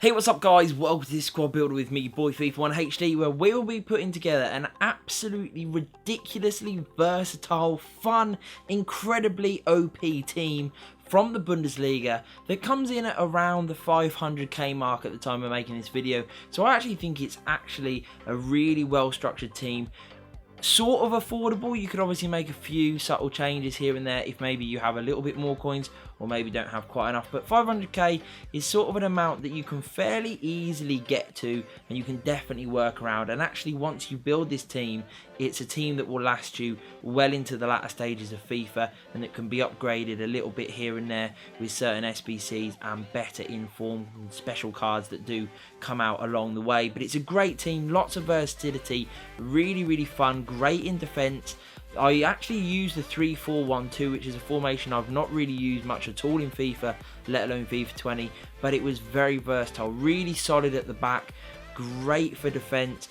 Hey, what's up guys? Welcome to this squad builder with me, boy FIFA1HD, where we'll be putting together an absolutely ridiculously versatile, fun, incredibly OP team from the Bundesliga that comes in at around the 500k mark at the time of making this video. So I actually think it's actually a really well structured team. Sort of affordable. You could obviously make a few subtle changes here and there if maybe you have a little bit more coins or maybe don't have quite enough, but 500k is sort of an amount that you can fairly easily get to and you can definitely work around. And actually, once you build this team, it's a team that will last you well into the latter stages of FIFA, and it can be upgraded a little bit here and there with certain SBCs and better informed special cards that do come out along the way. But it's a great team, lots of versatility, really fun, great in defense. I actually use the 3-4-1-2, which is a formation I've not really used much at all in FIFA, let alone FIFA 20, but it was very versatile, really solid at the back, great for defense,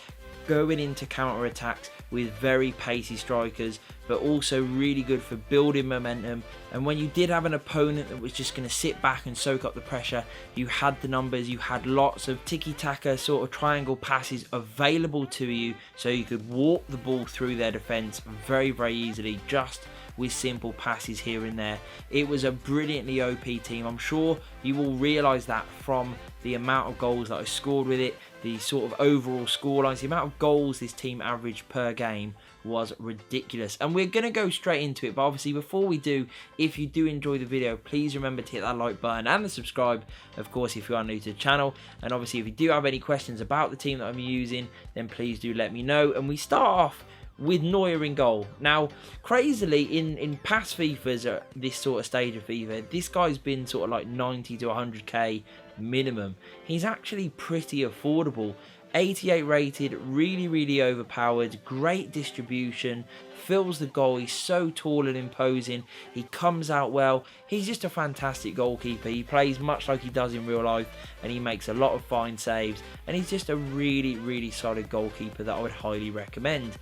going into counter attacks with very pacey strikers, but also really good for building momentum. And when you did have an opponent that was just going to sit back and soak up the pressure, you had the numbers, you had lots of tiki-taka sort of triangle passes available to you, so you could walk the ball through their defense very easily, just with simple passes here and there. It was a brilliantly OP team. I'm sure you will realise that from the amount of goals that I scored with it, the sort of overall scorelines, the amount of goals this team averaged per game was ridiculous. And we're going to go straight into it, but obviously before we do, if you do enjoy the video, please remember to hit that like button and the subscribe, of course, if you are new to the channel. And obviously if you do have any questions about the team that I'm using, then please do let me know. And we start off with Neuer in goal. Now, crazily, in past FIFAs at this sort of stage of FIFA, this guy's been sort of like 90 to 100k minimum. He's actually pretty affordable. 88 rated, really overpowered, great distribution, fills the goal. He's so tall and imposing. He comes out well. He's just a fantastic goalkeeper. He plays much like he does in real life, and he makes a lot of fine saves, and he's just a really solid goalkeeper that I would highly recommend.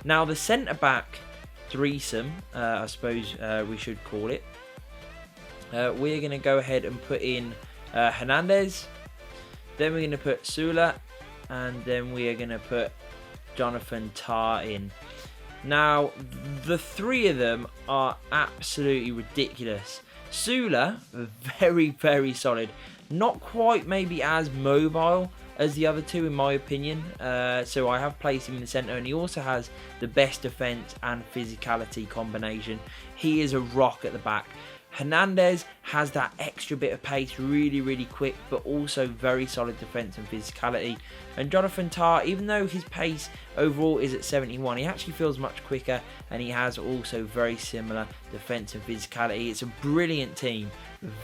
Now, the centre-back threesome, I suppose we should call it, we're going to go ahead and put in Hernandez, then we're going to put Sula, and then we are going to put Jonathan Tah in. Now, the three of them are absolutely ridiculous. Sula, very solid. Not quite maybe as mobile as the other two in my opinion, so I have placed him in the centre, and he also has the best defence and physicality combination. He is a rock at the back. Hernandez has that extra bit of pace, really quick, but also very solid defence and physicality. And Jonathan Tah, even though his pace overall is at 71, he actually feels much quicker, and he has also very similar defence and physicality. It's a brilliant team,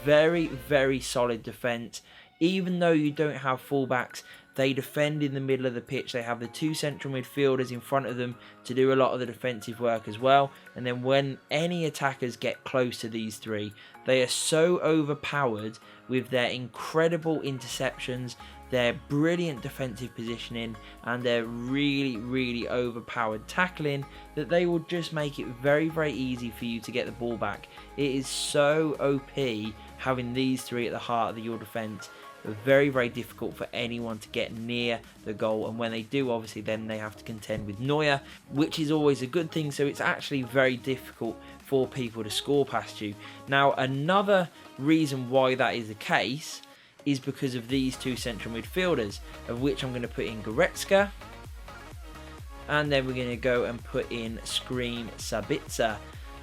very solid defence. Even though you don't have fullbacks, they defend in the middle of the pitch. They have the two central midfielders in front of them to do a lot of the defensive work as well. And then when any attackers get close to these three, they are so overpowered with their incredible interceptions, their brilliant defensive positioning, and their really overpowered tackling, that they will just make it very easy for you to get the ball back. It is so OP having these three at the heart of your defense. Very difficult for anyone to get near the goal, and when they do, obviously then they have to contend with Neuer, which is always a good thing. So it's actually very difficult for people to score past you. Now, another reason why that is the case is because of these two central midfielders, of which I'm going to put in Goretzka, and then we're going to go and put in Scream Sabitzer.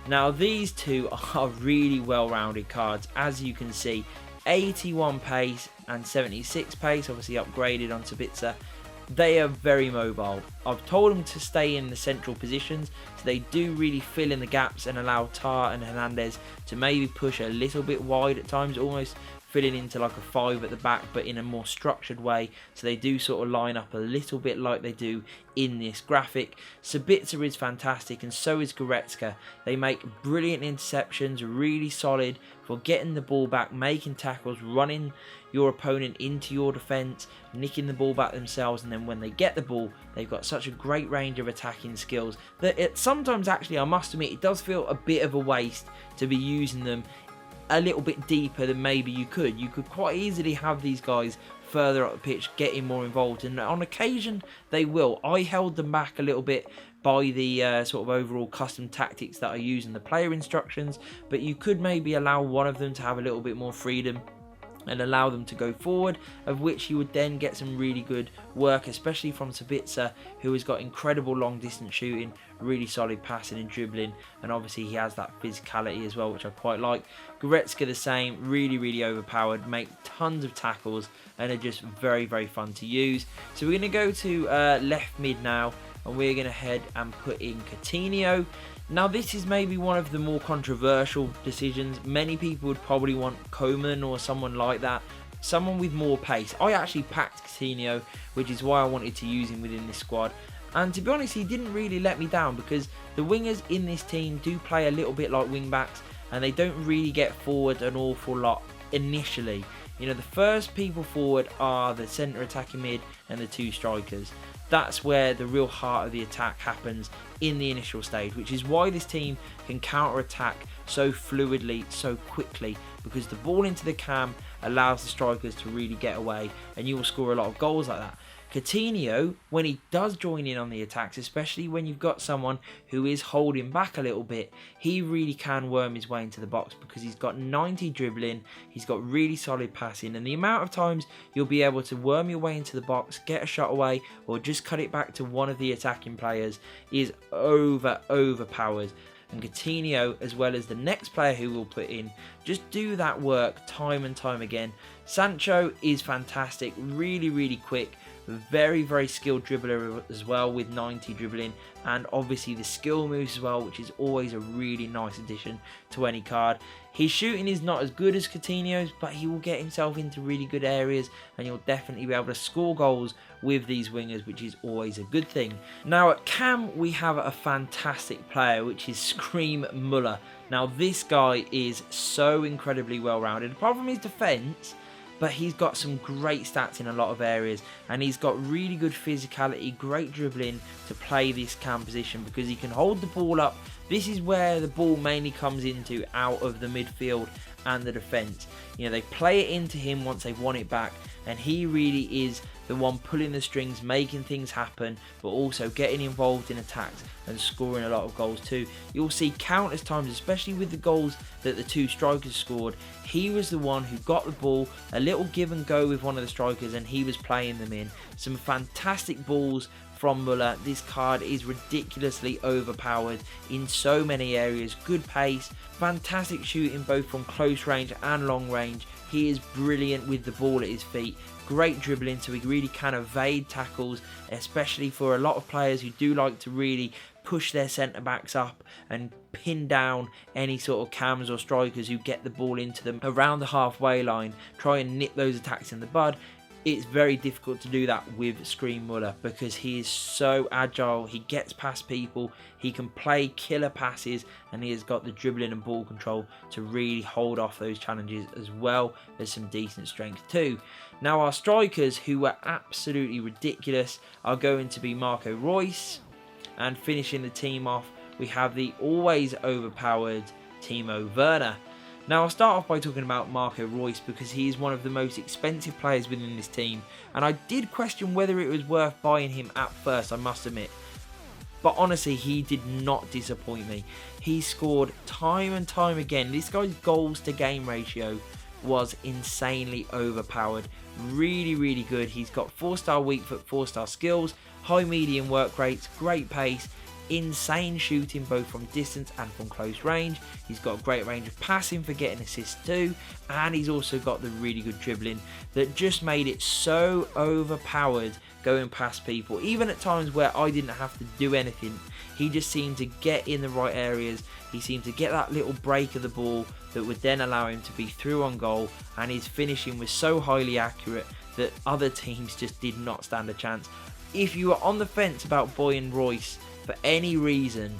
Now, these two are really well-rounded cards, as you can see. 81 pace and 76 pace, obviously upgraded on Sabitzer. They are very mobile. I've told them to stay in the central positions, so they do really fill in the gaps and allow Tah and Hernandez to maybe push a little bit wide at times, almost filling into like a 5 at the back, but in a more structured way. So they do sort of line up a little bit like they do in this graphic. Sabitzer is fantastic, and so is Goretzka. They make brilliant interceptions, really solid for getting the ball back, making tackles, running your opponent into your defence, nicking the ball back themselves, and then when they get the ball, they've got such a great range of attacking skills that it sometimes, actually, I must admit, it does feel a bit of a waste to be using them a little bit deeper than maybe you could. You could quite easily have these guys further up the pitch, getting more involved, and on occasion they will. I held them back a little bit by the sort of overall custom tactics that I use in the player instructions, but you could maybe allow one of them to have a little bit more freedom and allow them to go forward, of which you would then get some really good work, especially from Sabitzer, who has got incredible long distance shooting, really solid passing and dribbling, and obviously he has that physicality as well, which I quite like. Goretzka the same, really overpowered, make tons of tackles, and are just very fun to use. So we're going to go to left mid now, and we're going to head and put in Coutinho. Now this is maybe one of the more controversial decisions. Many people would probably want Coman or someone like that, someone with more pace. I actually packed Coutinho, which is why I wanted to use him within this squad. And to be honest, he didn't really let me down, because the wingers in this team do play a little bit like wing backs, and they don't really get forward an awful lot initially. You know, the first people forward are the centre attacking mid and the two strikers. That's where the real heart of the attack happens in the initial stage, which is why this team can counter-attack so fluidly, so quickly, because the ball into the cam allows the strikers to really get away, and you will score a lot of goals like that. Coutinho, when he does join in on the attacks, especially when you've got someone who is holding back a little bit, he really can worm his way into the box, because he's got 90 dribbling, he's got really solid passing, and the amount of times you'll be able to worm your way into the box, get a shot away, or just cut it back to one of the attacking players is overpowered. And Coutinho, as well as the next player who we'll put in, just do that work time and time again. Sancho is fantastic, really quick, very skilled dribbler as well, with 90 dribbling, and obviously the skill moves as well, which is always a really nice addition to any card. His shooting is not as good as Coutinho's, but he will get himself into really good areas, and you'll definitely be able to score goals with these wingers, which is always a good thing. Now at cam we have a fantastic player, which is Scream Muller. Now this guy is so incredibly well rounded, apart from his defence, but he's got some great stats in a lot of areas, and he's got really good physicality, great dribbling to play this cam position, because he can hold the ball up. This is where the ball mainly comes into, out of the midfield and the defence. You know, they play it into him once they've won it back, and he really is the one pulling the strings, making things happen, but also getting involved in attacks and scoring a lot of goals too. You'll see countless times, especially with the goals that the two strikers scored, he was the one who got the ball, a little give and go with one of the strikers, and he was playing them in. Some fantastic balls from Muller. This card is ridiculously overpowered in so many areas. Good pace, fantastic shooting both from close range and long range. He is brilliant with the ball at his feet. Great dribbling, so he really can evade tackles, especially for a lot of players who do like to really push their centre backs up and pin down any sort of cams or strikers who get the ball into them around the halfway line, try and nip those attacks in the bud. It's very difficult to do that with Scream Muller, because he is so agile, he gets past people, he can play killer passes, and he has got the dribbling and ball control to really hold off those challenges, as well as some decent strength too. Now our strikers, who were absolutely ridiculous, are going to be Marco Reus, and finishing the team off we have the always overpowered Timo Werner. Now I'll start off by talking about Marco Reus, because he is one of the most expensive players within this team, and I did question whether it was worth buying him at first, I must admit. But honestly, he did not disappoint me. He scored time and time again. This guy's goals to game ratio was insanely overpowered. Really good. He's got 4-star weak foot, 4-star skills, high medium work rates, great pace, insane shooting both from distance and from close range. He's got a great range of passing for getting assists too, and he's also got the really good dribbling that just made it so overpowered going past people. Even at times where I didn't have to do anything, he just seemed to get in the right areas. He seemed to get that little break of the ball that would then allow him to be through on goal, and his finishing was so highly accurate that other teams just did not stand a chance. If you are on the fence about buying Reus for any reason,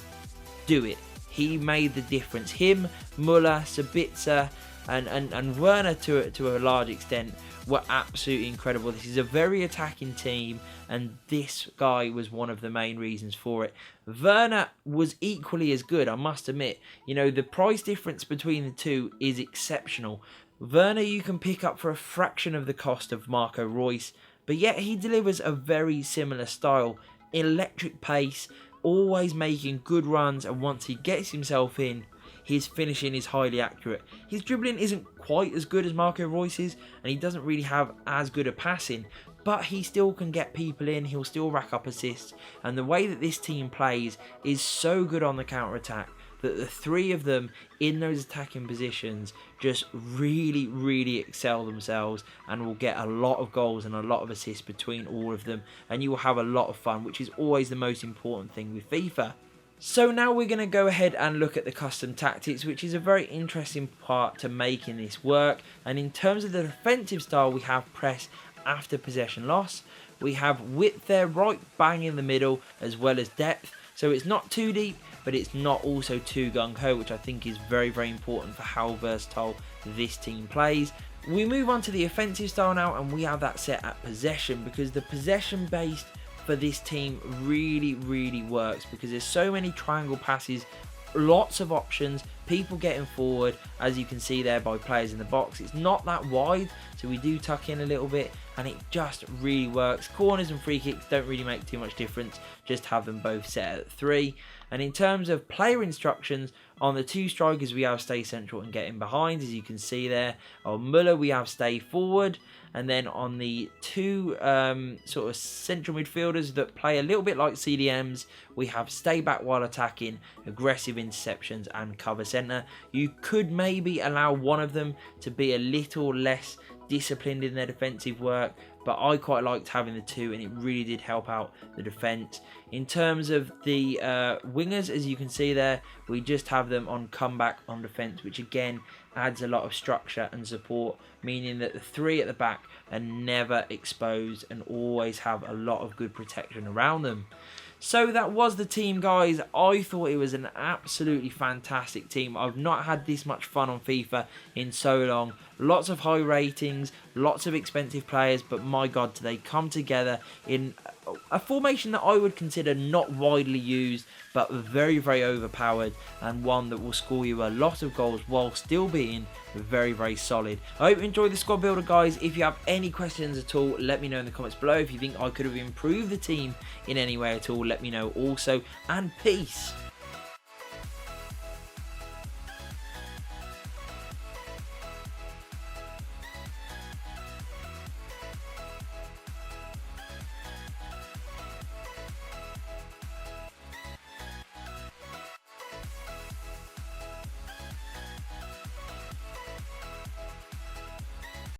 do it. He made the difference. Him, Muller, Sabitzer, and Werner to a large extent were absolutely incredible. This is a very attacking team, and this guy was one of the main reasons for it. Werner was equally as good, I must admit. You know, the price difference between the two is exceptional. Werner you can pick up for a fraction of the cost of Marco Reus, but yet he delivers a very similar style. Electric pace, always making good runs, and once he gets himself in, his finishing is highly accurate. His dribbling isn't quite as good as Marco Reus's, and he doesn't really have as good a passing, but he still can get people in, he'll still rack up assists, and the way that this team plays is so good on the counter-attack that the three of them in those attacking positions just really excel themselves and will get a lot of goals and a lot of assists between all of them, and you will have a lot of fun, which is always the most important thing with FIFA. So now we're going to go ahead and look at the custom tactics, which is a very interesting part to making this work. And in terms of the defensive style, we have press after possession loss. We have width there right bang in the middle, as well as depth. So it's not too deep, but it's not also too gung-ho, which I think is very important for how versatile this team plays. We move on to the offensive style now, and we have that set at possession, because the possession based for this team really works, because there's so many triangle passes, lots of options, people getting forward, as you can see there by players in the box. It's not that wide, so we do tuck in a little bit, and it just really works. Corners and free kicks don't really make too much difference, just have them both set at 3. And in terms of player instructions, on the 2 strikers we have stay central and get in behind, as you can see there. On Muller we have stay forward, and then on the 2 sort of central midfielders that play a little bit like CDMs, we have stay back while attacking, aggressive interceptions, and cover centre. You could maybe allow one of them to be a little less disciplined in their defensive work, but I quite liked having the 2, and it really did help out the defence. In terms of the wingers, as you can see there, we just have them on comeback on defence, which again adds a lot of structure and support, meaning that the 3 at the back are never exposed and always have a lot of good protection around them. So that was the team, guys. I thought it was an absolutely fantastic team. I've not had this much fun on FIFA in so long. Lots of high ratings, lots of expensive players, but my god, do they come together in a formation that I would consider not widely used, but very overpowered, and one that will score you a lot of goals while still being very solid. I hope you enjoyed the squad builder, guys. If you have any questions at all, let me know in the comments below. If you think I could have improved the team in any way at all, let me know also, and peace.